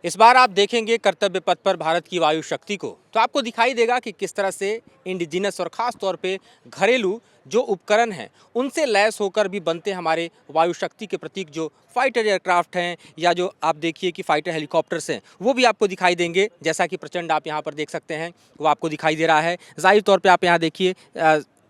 इस बार आप देखेंगे कर्तव्य पथ पर भारत की वायु शक्ति को, तो आपको दिखाई देगा कि किस तरह से इंडिजिनस और ख़ास तौर पे घरेलू जो उपकरण हैं उनसे लैस होकर भी बनते हमारे वायु शक्ति के प्रतीक जो फाइटर एयरक्राफ्ट हैं या जो आप देखिए कि फाइटर हेलीकॉप्टर्स हैं वो भी आपको दिखाई देंगे। जैसा कि प्रचंड आप यहाँ पर देख सकते हैं वो आपको दिखाई दे रहा है। जाहिर तौर पे आप यहाँ देखिए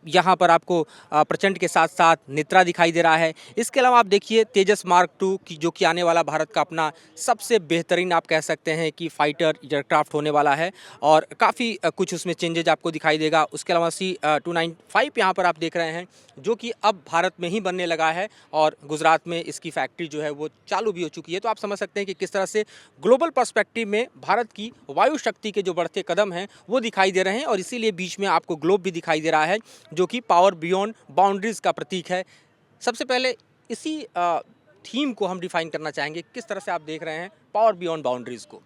यहाँ पर आपको प्रचंड के साथ साथ नेत्रा दिखाई दे रहा है। इसके अलावा आप देखिए तेजस मार्क 2 की जो कि आने वाला भारत का अपना सबसे बेहतरीन आप कह सकते हैं कि फाइटर एयरक्राफ्ट होने वाला है और काफ़ी कुछ उसमें चेंजेज आपको दिखाई देगा। उसके अलावा C-295 यहाँ पर आप देख रहे हैं जो कि अब भारत में ही बनने लगा है और गुजरात में इसकी फैक्ट्री जो है वो चालू भी हो चुकी है। तो आप समझ सकते हैं कि किस तरह से ग्लोबल पर्सपेक्टिव में भारत की वायु शक्ति के जो बढ़ते कदम हैं वो दिखाई दे रहे हैं और इसीलिए बीच में आपको ग्लोब भी दिखाई दे रहा है जो कि पावर बियॉन्ड बाउंड्रीज का प्रतीक है। सबसे पहले इसी थीम को हम डिफाइन करना चाहेंगे, किस तरह से आप देख रहे हैं पावर बियॉन्ड बाउंड्रीज को।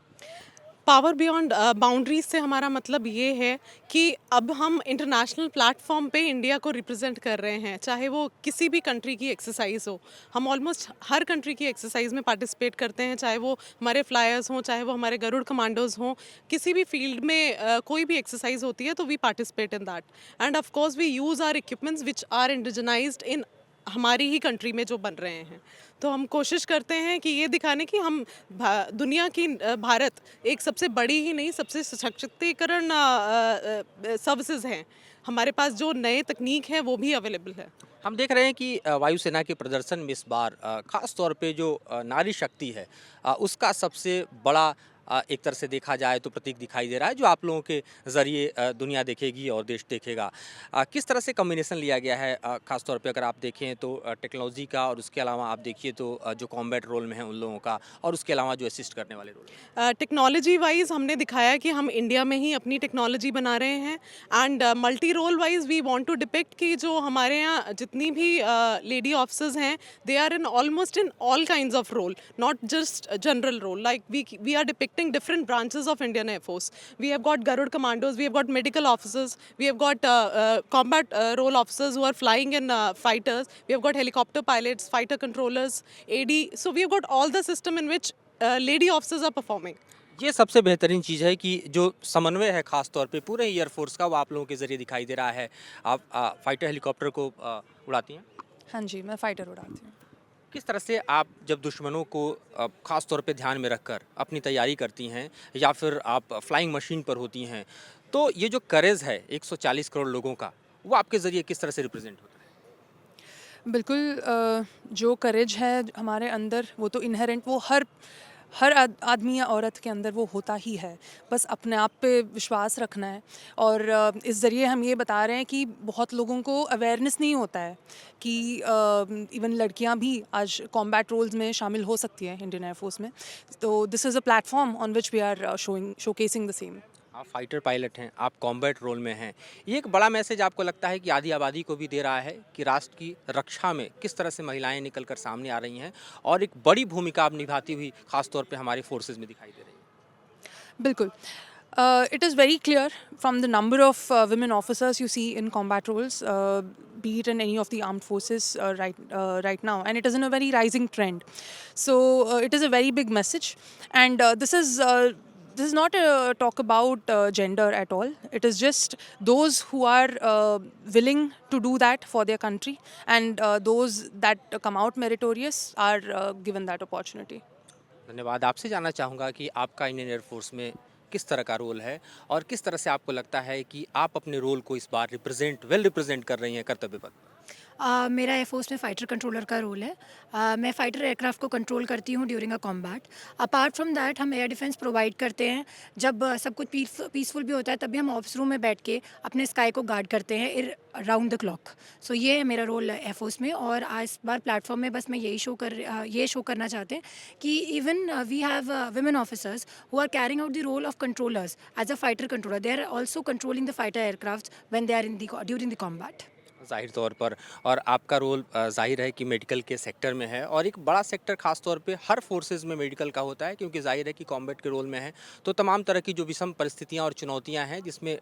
पावर बियॉन्ड बाउंड्रीज से हमारा मतलब ये है कि अब हम इंटरनेशनल प्लेटफॉर्म पे इंडिया को रिप्रेजेंट कर रहे हैं, चाहे वो किसी भी कंट्री की एक्सरसाइज हो। हम ऑलमोस्ट हर कंट्री की एक्सरसाइज में पार्टिसिपेट करते हैं, चाहे वो हमारे फ्लायर्स हों, चाहे वो हमारे गरुड़ कमांडोज हों। किसी भी फील्ड में कोई भी एक्सरसाइज होती है तो we participate in that and of course we use our equipments which are indigenised in हमारी ही कंट्री में जो बन रहे हैं। तो हम कोशिश करते हैं कि ये दिखाने की हम दुनिया की भारत एक सबसे बड़ी ही नहीं सबसे सशक्तिकरण सर्विसेज हैं। हमारे पास जो नए तकनीक है वो भी अवेलेबल है। हम देख रहे हैं कि वायुसेना के प्रदर्शन में इस बार खास तौर पे जो नारी शक्ति है उसका सबसे बड़ा एक तरह से देखा जाए तो प्रतीक दिखाई दे रहा है जो आप लोगों के ज़रिए दुनिया देखेगी और देश देखेगा। किस तरह से कॉम्बिनेशन लिया गया है खास तौर पे अगर आप देखें तो टेक्नोलॉजी का और उसके अलावा आप देखिए तो जो कॉम्बैट रोल में है उन लोगों का और उसके अलावा जो असिस्ट करने वाले रोल हैं। टेक्नोलॉजी वाइज हमने दिखाया कि हम इंडिया में ही अपनी टेक्नोलॉजी बना रहे हैं and multi role wise we want to depict कि जो हमारे यहाँ जितनी भी लेडी ऑफिसर्स हैं they are in almost in all kinds of role, not just general role. Like we are depicting different branches of Indian Air Force. We have got Garud commandos, we have got medical officers, we have got combat role officers who are flying in fighters, we have got helicopter pilots, fighter controllers, AD. So we have got all the system in which lady officers are performing. ये सबसे बेहतरीन चीज़ है कि जो समन्वय है खास तौर पे पूरे एयरफोर्स का वो आप लोगों के ज़रिए दिखाई दे रहा है। आप फाइटर हेलीकॉप्टर को उड़ाती हैं। हाँ जी, मैं फ़ाइटर उड़ाती हूँ। किस तरह से आप जब दुश्मनों को ख़ास तौर पे ध्यान में रखकर अपनी तैयारी करती हैं या फिर आप फ्लाइंग मशीन पर होती हैं, तो ये जो करेज है 140 करोड़ लोगों का वो आपके ज़रिए किस तरह से रिप्रेजेंट होता है? बिल्कुल जो करेज है हमारे अंदर वो तो इनहेरेंट वो हर आदमी या औरत के अंदर वो होता ही है। बस अपने आप पे विश्वास रखना है और इस ज़रिए हम ये बता रहे हैं कि बहुत लोगों को अवेयरनेस नहीं होता है कि इवन लड़कियां भी आज कॉम्बैट रोल्स में शामिल हो सकती हैं इंडियन एयरफोर्स में। तो this is a platform on which we are showcasing the same. आप फाइटर पायलट हैं, आप कॉम्बैट रोल में हैं। ये एक बड़ा मैसेज आपको लगता है कि आधी आबादी को भी दे रहा है कि राष्ट्र की रक्षा में किस तरह से महिलाएं निकल कर सामने आ रही हैं और एक बड़ी भूमिका आप निभाती हुई खास तौर पे हमारे फोर्सेज में दिखाई दे रही हैं। बिल्कुल। It is very clear from the number of women officers you see in combat roles, be it in any of the armed forces right now, and it is in a very rising trend. So it is a very big message, and this is not a talk about gender at all. It is just those who are willing to do that for their country, and those that come out meritorious are given that opportunity. धन्यवाद। आपसे जानना चाहूँगा कि आपका Indian air force में किस तरह का रोल है और किस तरह से आपको लगता है कि आप अपने रोल को इस बार वेल रिप्रेजेंट कर रही हैं कर्तव्य पथ पर? मेरा एयरफोर्स में फ़ाइटर कंट्रोलर का रोल है। मैं फ़ाइटर एयरक्राफ्ट को कंट्रोल करती हूँ during a combat. Apart from that हम एयर डिफेंस प्रोवाइड करते हैं। जब सब कुछ पीसफुल भी होता है तब भी हम ऑफिस रूम में बैठ के अपने स्काई को गार्ड करते हैं राउंड द क्लॉक। सो ये है मेरा रोल एयरफोर्स में। और इस बार प्लेटफॉर्म में बस मैं ये शो करना चाहते हैं कि even we have women officers who are carrying out the role of controllers as a fighter controller. They are also controlling the fighter aircrafts when they are during the combat. ज़ाहिर तौर पर और आपका role ज़ाहिर है कि medical के sector में है और एक बड़ा सेक्टर खास तौर पे हर फोर्सेस में मेडिकल का होता है क्योंकि ज़ाहिर है कि कॉम्बैट के रोल में है तो तमाम तरह की जो विषम परिस्थितियां और चुनौतियां हैं जिसमें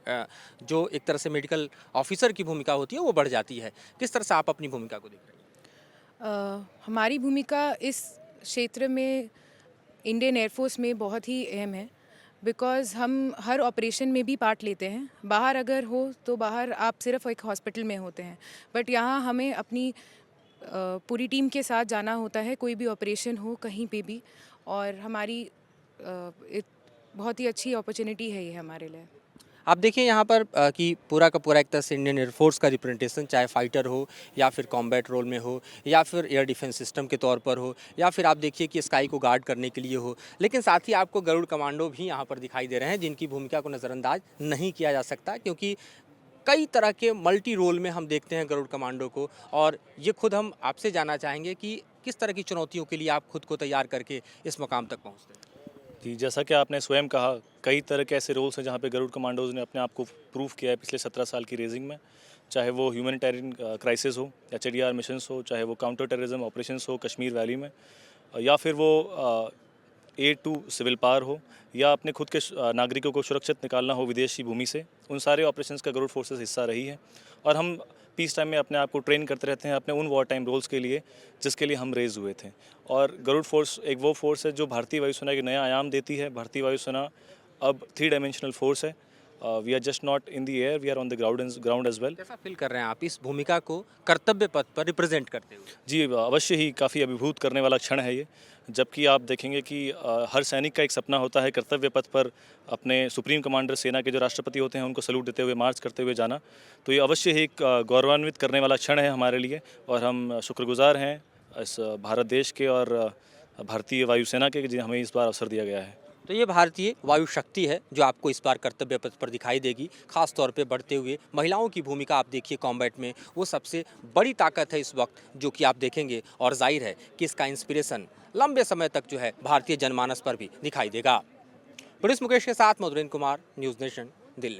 जो एक तरह से मेडिकल ऑफिसर की भूमिका होती है वो बढ़ जाती है। किस तरह से आप अपनी भूमिका को देख रहे हैं? हमारी भूमिका इस क्षेत्र में इंडियन एयरफोर्स में बहुत ही अहम है, बिकॉज़ हम हर ऑपरेशन में भी पार्ट लेते हैं। बाहर अगर हो तो बाहर आप सिर्फ एक हॉस्पिटल में होते हैं, बट यहाँ हमें अपनी पूरी टीम के साथ जाना होता है, कोई भी ऑपरेशन हो कहीं पे भी। और हमारी बहुत ही अच्छी अपॉर्चुनिटी है ये हमारे लिए। आप देखिए यहाँ पर कि पूरा का पूरा एक तरह से इंडियन एयरफोर्स का रिप्रेजेंटेशन, चाहे फाइटर हो या फिर कॉम्बैट रोल में हो या फिर एयर डिफेंस सिस्टम के तौर पर हो या फिर आप देखिए कि स्काई को गार्ड करने के लिए हो, लेकिन साथ ही आपको गरुड़ कमांडो भी यहाँ पर दिखाई दे रहे हैं, जिनकी भूमिका को नज़रअंदाज नहीं किया जा सकता, क्योंकि कई तरह के मल्टी रोल में हम देखते हैं गरुड़ कमांडो को। और ये खुद हम आपसे जानना चाहेंगे कि किस तरह की चुनौतियों के लिए आप खुद को तैयार करके इस मुकाम तक पहुँचते हैं। जी, जैसा कि आपने स्वयं कहा, कई तरह के ऐसे रोल्स हैं जहाँ पे गरुड़ कमांडोज़ ने अपने आप को प्रूव किया है पिछले 17 साल की रेजिंग में। चाहे वो ह्यूमैनिटेरियन क्राइसिस हो, एचएडीआर मिशंस हो, चाहे वो काउंटर टेररिज्म ऑपरेशंस हो कश्मीर वैली में, या फिर वो एड टू सिविल पावर हो, या अपने खुद के नागरिकों को सुरक्षित निकालना हो विदेशी भूमि से। उन सारे ऑपरेशंस का गरुड़ फोर्सेस हिस्सा रही है। और हम पीस टाइम में अपने आप को ट्रेन करते रहते हैं अपने उन वॉर टाइम रोल्स के लिए जिसके लिए हम रेज हुए थे। और गरुड़ फोर्स एक वो फोर्स है जो भारतीय वायुसेना एक नया आयाम देती है। भारतीय वायुसेना अब 3 डायमेंशनल फोर्स है। We are just not in the air, we are on the ground as well. कैसा फील कर रहे हैं आप इस भूमिका को कर्तव्य पथ पर रिप्रेजेंट करते हुए? जी, अवश्य ही काफ़ी अभिभूत करने वाला क्षण है ये। जबकि आप देखेंगे कि हर सैनिक का एक सपना होता है कर्तव्य पथ पर अपने सुप्रीम कमांडर, सेना के जो राष्ट्रपति होते हैं, उनको सैल्यूट देते हुए मार्च करते हुए जाना। तो ये अवश्य ही एक गौरवान्वित करने वाला क्षण है हमारे लिए। और हम शुक्रगुजार हैं इस भारत देश के और भारतीय वायुसेना के, जिन्हें हमें इस बार अवसर दिया गया है। तो ये भारतीय वायु शक्ति है जो आपको इस बार कर्तव्य पथ पर दिखाई देगी। खास तौर पे बढ़ते हुए महिलाओं की भूमिका आप देखिए कॉम्बैट में, वो सबसे बड़ी ताकत है इस वक्त, जो कि आप देखेंगे। और जाहिर है कि इसका इंस्पिरेशन लंबे समय तक जो है भारतीय जनमानस पर भी दिखाई देगा। पुलिस मुकेश के साथ मधुरेंद्र कुमार, न्यूज़ नेशन, दिल्ली।